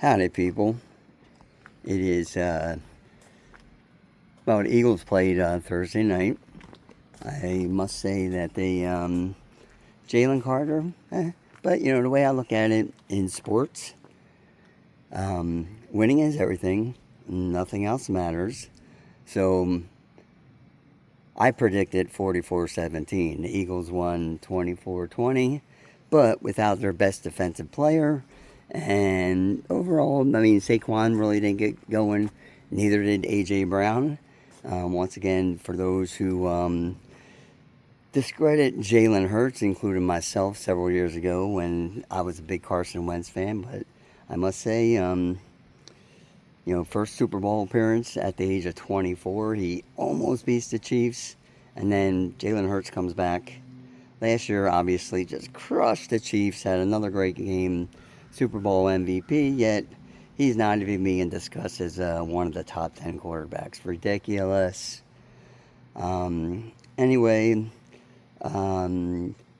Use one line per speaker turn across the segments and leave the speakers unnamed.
Howdy, people. It is, the Eagles played Thursday night. I must say that Jalen Carter, but the way I look at it in sports, winning is everything. Nothing else matters. So I predicted 44-17. The Eagles won 24-20, but without their best defensive player. And overall, Saquon really didn't get going. Neither did A.J. Brown. Once again, for those who discredit Jalen Hurts, including myself several years ago when I was a big Carson Wentz fan, but I must say, first Super Bowl appearance at the age of 24, he almost beats the Chiefs, and then Jalen Hurts comes back. Last year, obviously, just crushed the Chiefs, had another great game, Super Bowl MVP, yet he's not even being discussed as one of the top 10 quarterbacks. Ridiculous. Anyway,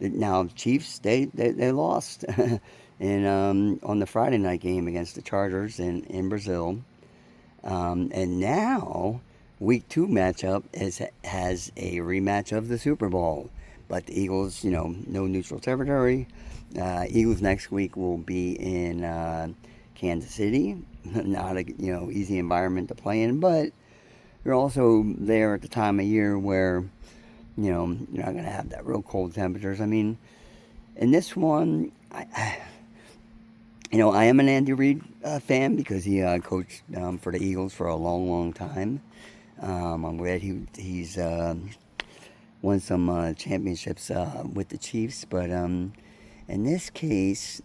now Chiefs, they lost on the Friday night game against the Chargers in Brazil. And now, week 2 matchup has a rematch of the Super Bowl. But the Eagles, no neutral territory. Eagles next week will be in Kansas City. Not a easy environment to play in, but you're also there at the time of year where you're not going to have that real cold temperatures. In this one, I am an Andy Reid fan because he coached for the Eagles for a long, long time. I'm glad he's won some championships with the Chiefs, but in this case,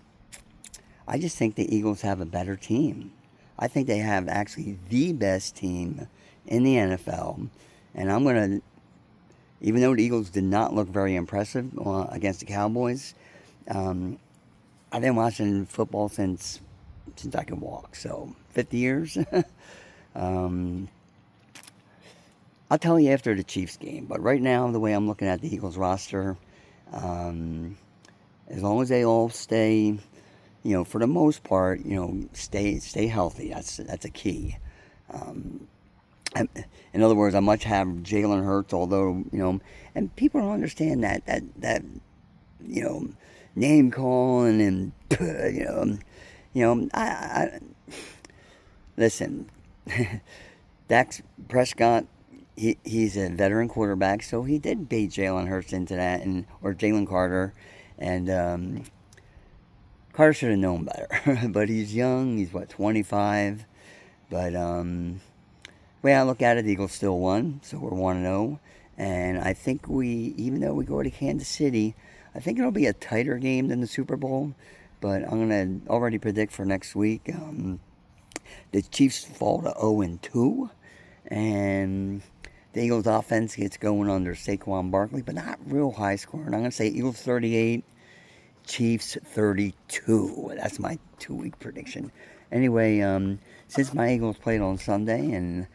I just think the Eagles have a better team. I think they have actually the best team in the NFL, and I'm going to, even though the Eagles did not look very impressive against the Cowboys, I've been watching football since I can walk, so 50 years. I'll tell you after the Chiefs game, but right now, the way I'm looking at the Eagles roster, as long as they all stay, for the most part, stay healthy. That's a key. In other words, I much have Jalen Hurts, although and people don't understand that name calling and I listen. Dak Prescott. He's a veteran quarterback, so he did bait Jalen Hurts into that, or Jalen Carter, and Carter should have known better. But he's young. He's 25. But the way I look at it, the Eagles still won, so we're 1-0. And I think even though we go to Kansas City, I think it'll be a tighter game than the Super Bowl. But I'm gonna already predict for next week. The Chiefs fall to 0-2, and the Eagles offense gets going under Saquon Barkley, but not real high scoring. I'm going to say Eagles 38, Chiefs 32. That's my 2-week prediction. Anyway, since my Eagles played on Sunday, and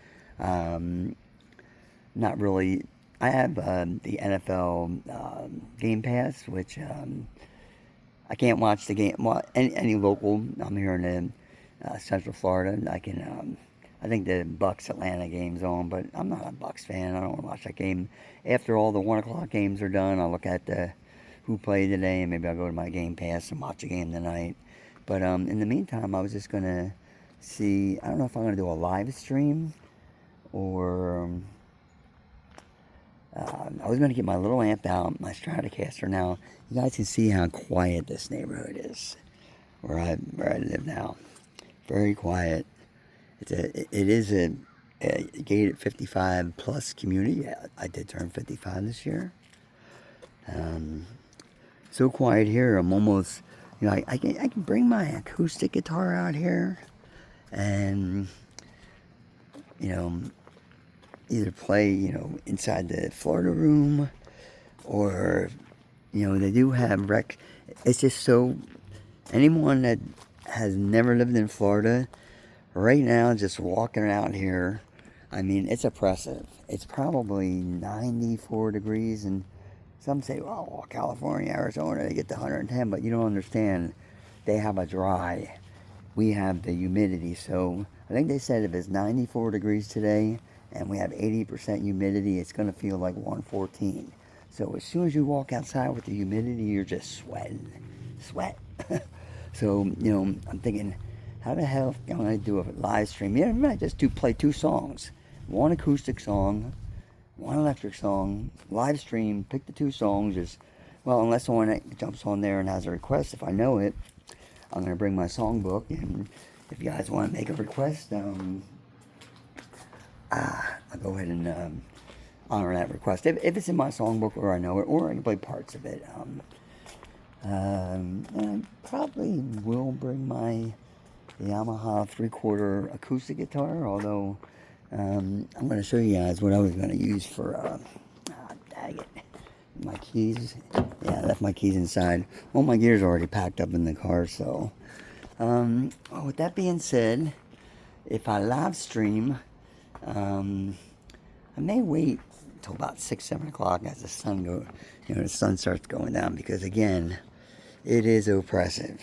not really, I have the NFL Game Pass, which I can't watch the game. Well, any local. I'm here in Central Florida. I think the Bucks Atlanta game's on, but I'm not a Bucks fan. I don't want to watch that game. After all the 1 o'clock games are done, I'll look at who played today, and maybe I'll go to my Game Pass and watch a game tonight. But in the meantime, I was just going to see, I don't know if I'm going to do a live stream, or I was going to get my little amp out, my Stratocaster. Now, you guys can see how quiet this neighborhood is, where I live now. Very quiet. It is a gated 55 plus community. Yeah, I did turn 55 this year. So quiet here. I'm almost, I can bring my acoustic guitar out here, and either play inside the Florida room, or they do have rec. It's just so, anyone that has never lived in Florida. Right now, just walking out here, it's oppressive. It's probably 94 degrees, and some say, well, California, Arizona, they get to 110, but you don't understand. They have a dry we have the humidity. So I think they said if it's 94 degrees today and we have 80% humidity, it's going to feel like 114. So as soon as you walk outside with the humidity, you're just sweating, sweat. So, I'm thinking, how the hell am I do a live stream? Yeah, I might just play two songs. One acoustic song, one electric song, live stream, pick the two songs. Unless someone jumps on there and has a request, if I know it, I'm going to bring my songbook, and if you guys want to make a request, I'll go ahead and honor that request. If it's in my songbook or I know it, or I can play parts of it. And I probably will bring my Yamaha 3/4 acoustic guitar, although I'm going to show you guys what I was going to use for, dang it, my keys. Yeah, I left my keys inside. All my gear's already packed up in the car, so. With that being said, if I live stream, I may wait until about 6, 7 o'clock as the sun starts going down, because again, it is oppressive.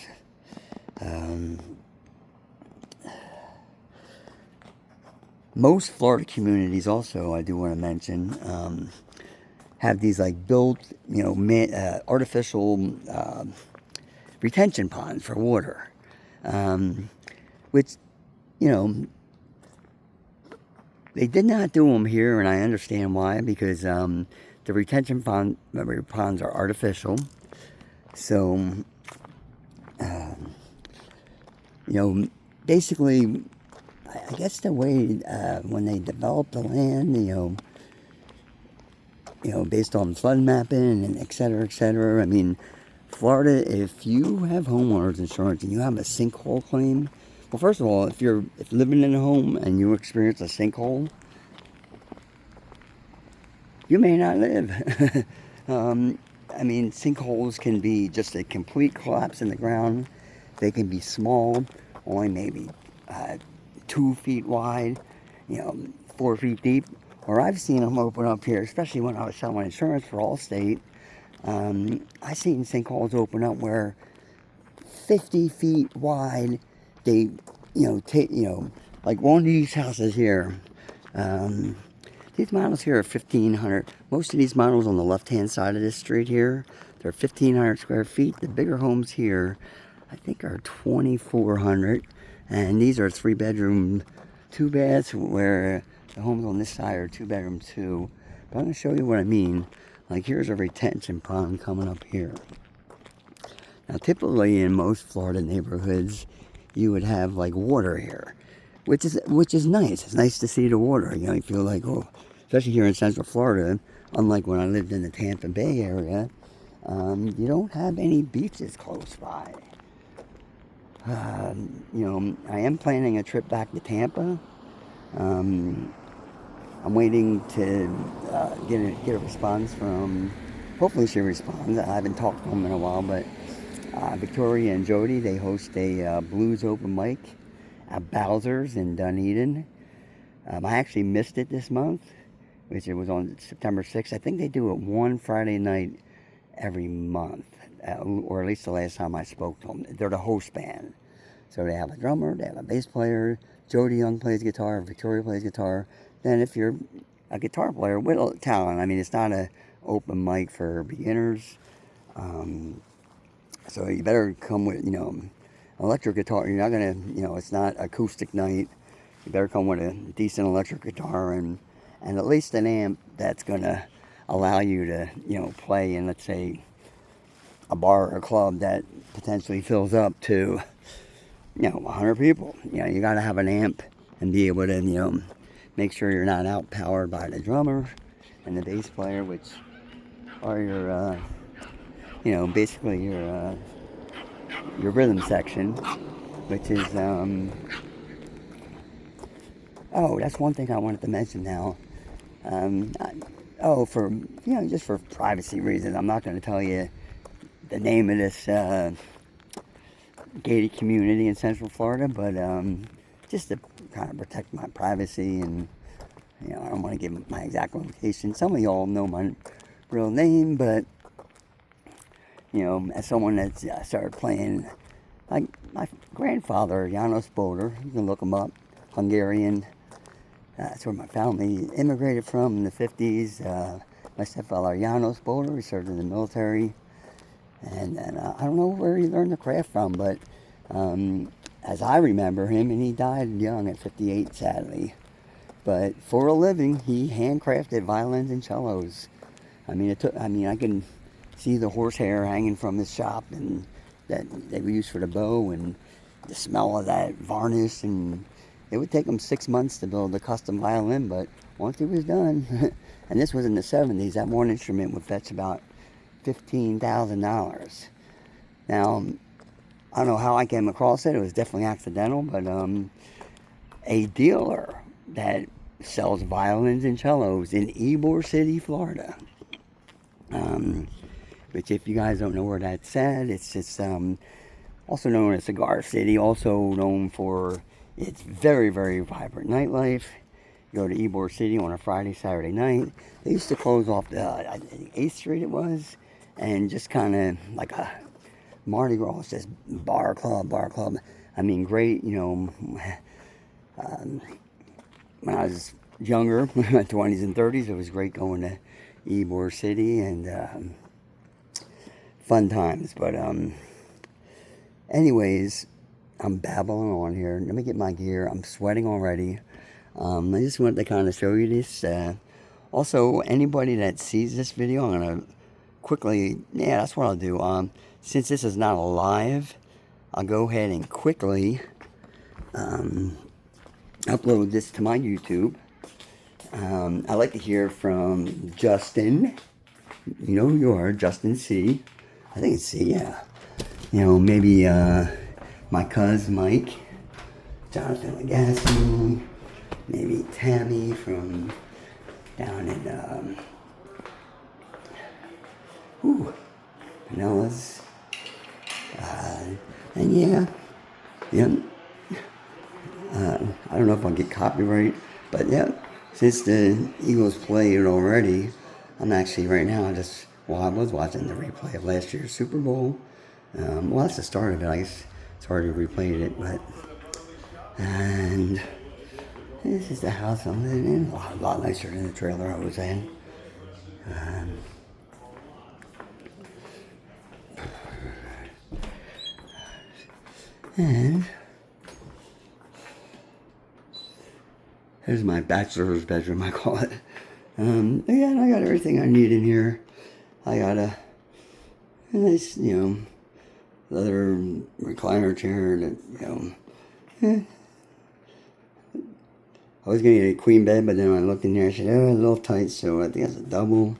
Most Florida communities also, I do want to mention, have these like built, artificial retention ponds for water, which, they did not do them here, and I understand why, because the retention ponds are artificial. So, basically, I guess the way when they develop the land, based on flood mapping and et cetera, I mean, Florida, if you have homeowners insurance and you have a sinkhole claim, well, first of all, if you're living in a home and you experience a sinkhole, you may not live. Sinkholes can be just a complete collapse in the ground. They can be small, only maybe 2 feet wide, 4 feet deep. Or I've seen them open up here, especially when I was selling insurance for Allstate. I've seen sinkholes open up where 50 feet wide. They, like one of these houses here. These models here are 1,500. Most of these models on the left-hand side of this street here, they're 1,500 square feet. The bigger homes here, I think, are 2,400. And these are 3-bedroom, 2 baths, where the homes on this side are 2-bedroom, 2. But I'm going to show you what I mean. Like, here's a retention pond coming up here. Now, typically in most Florida neighborhoods, you would have like water here, which is nice. It's nice to see the water. You feel like, especially here in Central Florida, unlike when I lived in the Tampa Bay area, you don't have any beaches close by. I am planning a trip back to Tampa. I'm waiting to get a response from. Hopefully she responds. I haven't talked to them in a while, but Victoria and Jody, they host a blues open mic at Bowser's in Dunedin. I actually missed it this month, which it was on September 6th. I think they do it one Friday night every month, or at least the last time I spoke to them. They're the host band. So they have a drummer, they have a bass player, Jody Young plays guitar, Victoria plays guitar. Then if you're a guitar player with talent, it's not an open mic for beginners. So you better come with, electric guitar. You're not going to, it's not acoustic night. You better come with a decent electric guitar and at least an amp that's going to allow you to, play in, let's say, a bar or a club that potentially fills up to, 100 people. You got to have an amp and be able to, make sure you're not outpowered by the drummer and the bass player, which are your, basically your rhythm section, which is, that's one thing I wanted to mention now. Just for privacy reasons, I'm not going to tell you the name of this gated community in Central Florida, but just to kind of protect my privacy, and I don't want to give my exact location. Some of y'all know my real name, but as someone that's started playing, like my grandfather, Janos Boder, you can look him up, Hungarian. That's where my family immigrated from in the 50s. My stepfather, Janos Boder, he served in the military. And I don't know where he learned the craft from, but as I remember him, and he died young at 58, sadly. But for a living, he handcrafted violins and cellos. I can see the horsehair hanging from his shop, and that they were used for the bow, and the smell of that varnish. And it would take him 6 months to build a custom violin, but once he was done, and this was in the 70s, that one instrument would fetch about $15,000. Now, I don't know how I came across it. It was definitely accidental, but a dealer that sells violins and cellos in Ybor City, Florida. Which, if you guys don't know where that's at, it's just also known as Cigar City, also known for its very, very vibrant nightlife. You go to Ybor City on a Friday, Saturday night. They used to close off the, I think 8th Street it was, and just kind of like a Mardi Gras, just bar club. I mean, great, when I was younger, my 20s and 30s, it was great going to Ybor City, and fun times. But anyways, I'm babbling on here. Let me get my gear. I'm sweating already. I just wanted to kind of show you this. Also, anybody that sees this video, I'm going to quickly, that's what I'll do. Since this is not a live, I'll go ahead and quickly upload this to my YouTube. I like to hear from Justin. You know who you are, Justin C. I think it's C, yeah. Maybe my cousin Mike, Jonathan Legassi, maybe Tammy from down in Pinellas. And I don't know if I'll get copyright, but since the Eagles played already, I'm actually right now I was watching the replay of last year's Super Bowl. That's the start of it. I guess it's already replayed it, and this is the house I'm living in. A lot nicer than the trailer I was in. And here's my bachelor's bedroom, I call it. And I got everything I need in here. I got a nice, leather recliner chair that, I was going to get a queen bed, but then when I looked in there, I said, a little tight, so I think it's a double.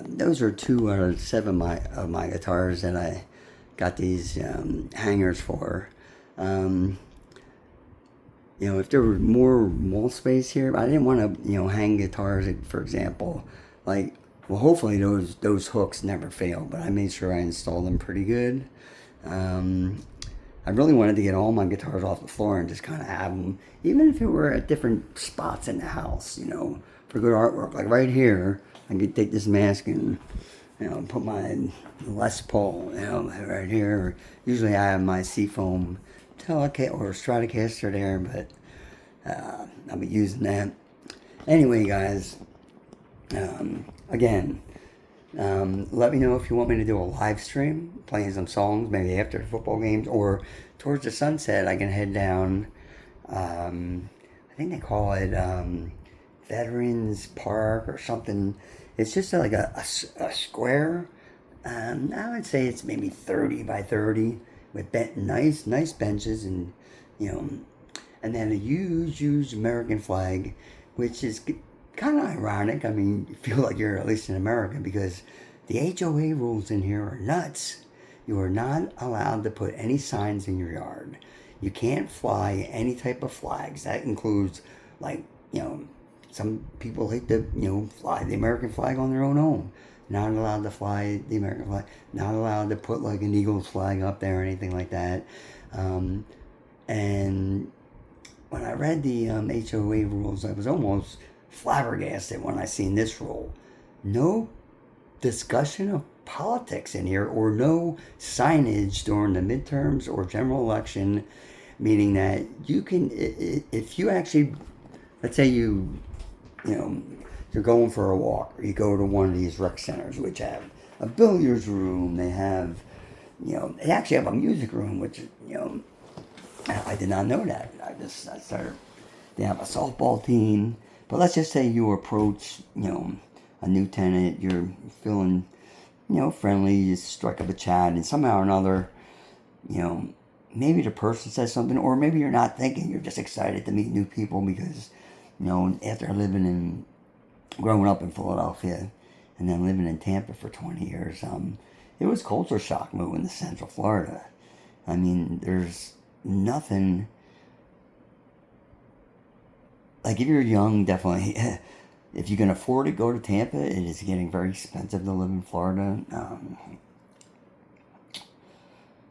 Those are 2 out of 7 of my guitars that I got these hangers for. If there was more wall space here, I didn't want to, hang guitars, for example. Hopefully those hooks never fail, but I made sure I installed them pretty good. I really wanted to get all my guitars off the floor and just kind of have them, even if it were at different spots in the house, for good artwork. Like right here, I could take this mask and, put my Les Paul, right here. Usually I have my Seafoam Telecaster or Stratocaster there, but I'll be using that. Anyway, guys, again, let me know if you want me to do a live stream, playing some songs, maybe after the football games, or towards the sunset, I can head down, I think they call it Veterans Park or something. It's just like a square. I would say it's maybe 30 by 30 with nice benches, and and then a huge American flag, which is kind of ironic. I mean, you feel like you're at least in America, because the HOA rules in here are nuts. You are not allowed to put any signs in your yard. You can't fly any type of flags. That includes, some people like to, fly the American flag on their own home. Not allowed to fly the American flag. Not allowed to put an Eagles flag up there or anything like that. And when I read the HOA rules, I was almost flabbergasted when I seen this rule. No discussion of politics in here or no signage during the midterms or general election, meaning that you can, if you actually, let's say you know, you're going for a walk or you go to one of these rec centers which have a billiards room, they have, they actually have a music room, which, I did not know that. I started, they have a softball team. But let's just say you approach, a new tenant, you're feeling, friendly, you strike up a chat, and somehow or another, maybe the person says something, or maybe you're not thinking, you're just excited to meet new people because, after growing up in Philadelphia and then living in Tampa for 20 years, it was culture shock moving to Central Florida. I mean, there's nothing, like if you're young, definitely, if you can afford to go to Tampa, it is getting very expensive to live in Florida.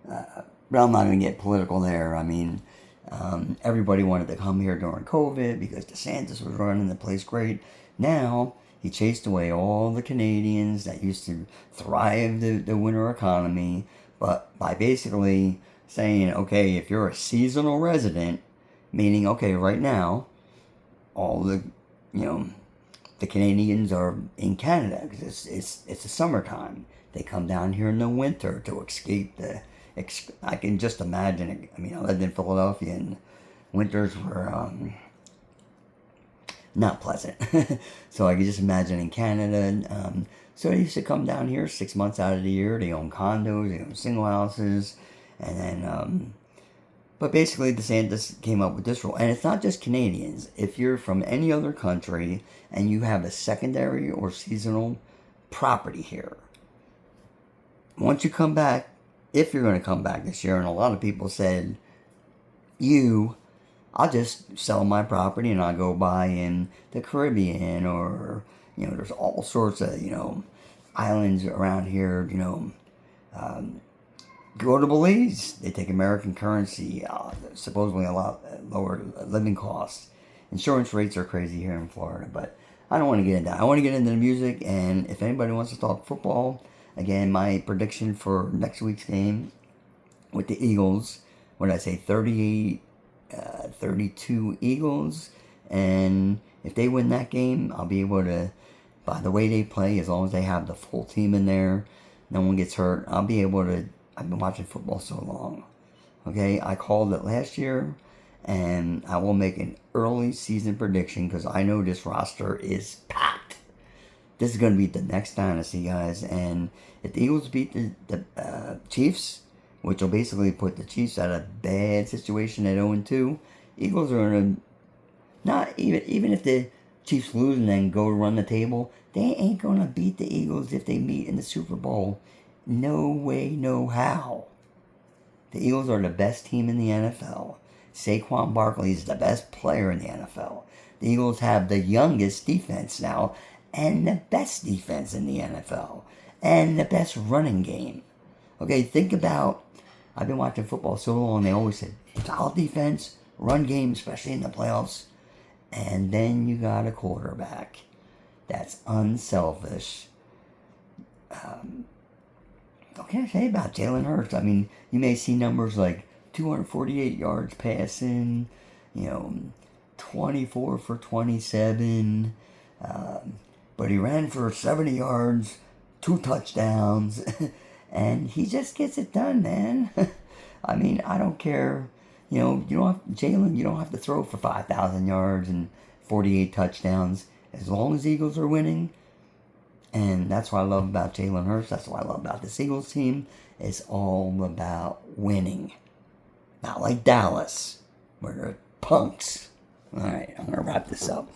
But I'm not going to get political there. I mean, everybody wanted to come here during COVID because DeSantis was running the place great. Now, he chased away all the Canadians that used to thrive the winter economy, but by basically saying, okay, if you're a seasonal resident, meaning, okay, right now, all the, the Canadians are in Canada because it's the summertime. They come down here in the winter to escape I can just imagine it. I mean, I lived in Philadelphia and winters were not pleasant. So I can just imagine in Canada. So they used to come down here 6 months out of the year. They own condos, they own single houses. And then, but basically DeSantis came up with this rule. And it's not just Canadians. If you're from any other country and you have a secondary or seasonal property here, once you come back, if you're going to come back this year, and a lot of people said, I'll just sell my property and I'll go buy in the Caribbean or, there's all sorts of, islands around here, go to Belize. They take American currency, supposedly a lot lower living costs. Insurance rates are crazy here in Florida, but I don't want to get into that. I want to get into the music, and if anybody wants to talk football, again, my prediction for next week's game with the Eagles, what did I say, 32 Eagles, and if they win that game, I'll be able to, by the way they play, as long as they have the full team in there, no one gets hurt, I'll be able to, I've been watching football so long, okay, I called it last year, and I will make an early season prediction, because I know this roster is packed. This is going to be the next dynasty, guys, and if the Eagles beat the Chiefs, which will basically put the Chiefs at a bad situation at 0-2, Eagles are going to, not even if the Chiefs lose and then go to run the table, they ain't going to beat the Eagles if they meet in the Super Bowl. No way, no how. The Eagles are the best team in the NFL. Saquon Barkley is the best player in the NFL. The Eagles have the youngest defense now and the best defense in the NFL and the best running game. Okay, think about, I've been watching football so long, they always said, solid defense, run game, especially in the playoffs, and then you got a quarterback that's unselfish. What can I say about Jalen Hurts? I mean, you may see numbers like 248 yards passing, 24 for 27, but he ran for 70 yards, 2 touchdowns, and he just gets it done, man. I mean, I don't care. You don't have, Jalen, you don't have to throw for 5,000 yards and 48 touchdowns as long as the Eagles are winning. And that's what I love about Jalen Hurts. That's what I love about this Eagles team. It's all about winning. Not like Dallas, where they're punks. All right, I'm going to wrap this up.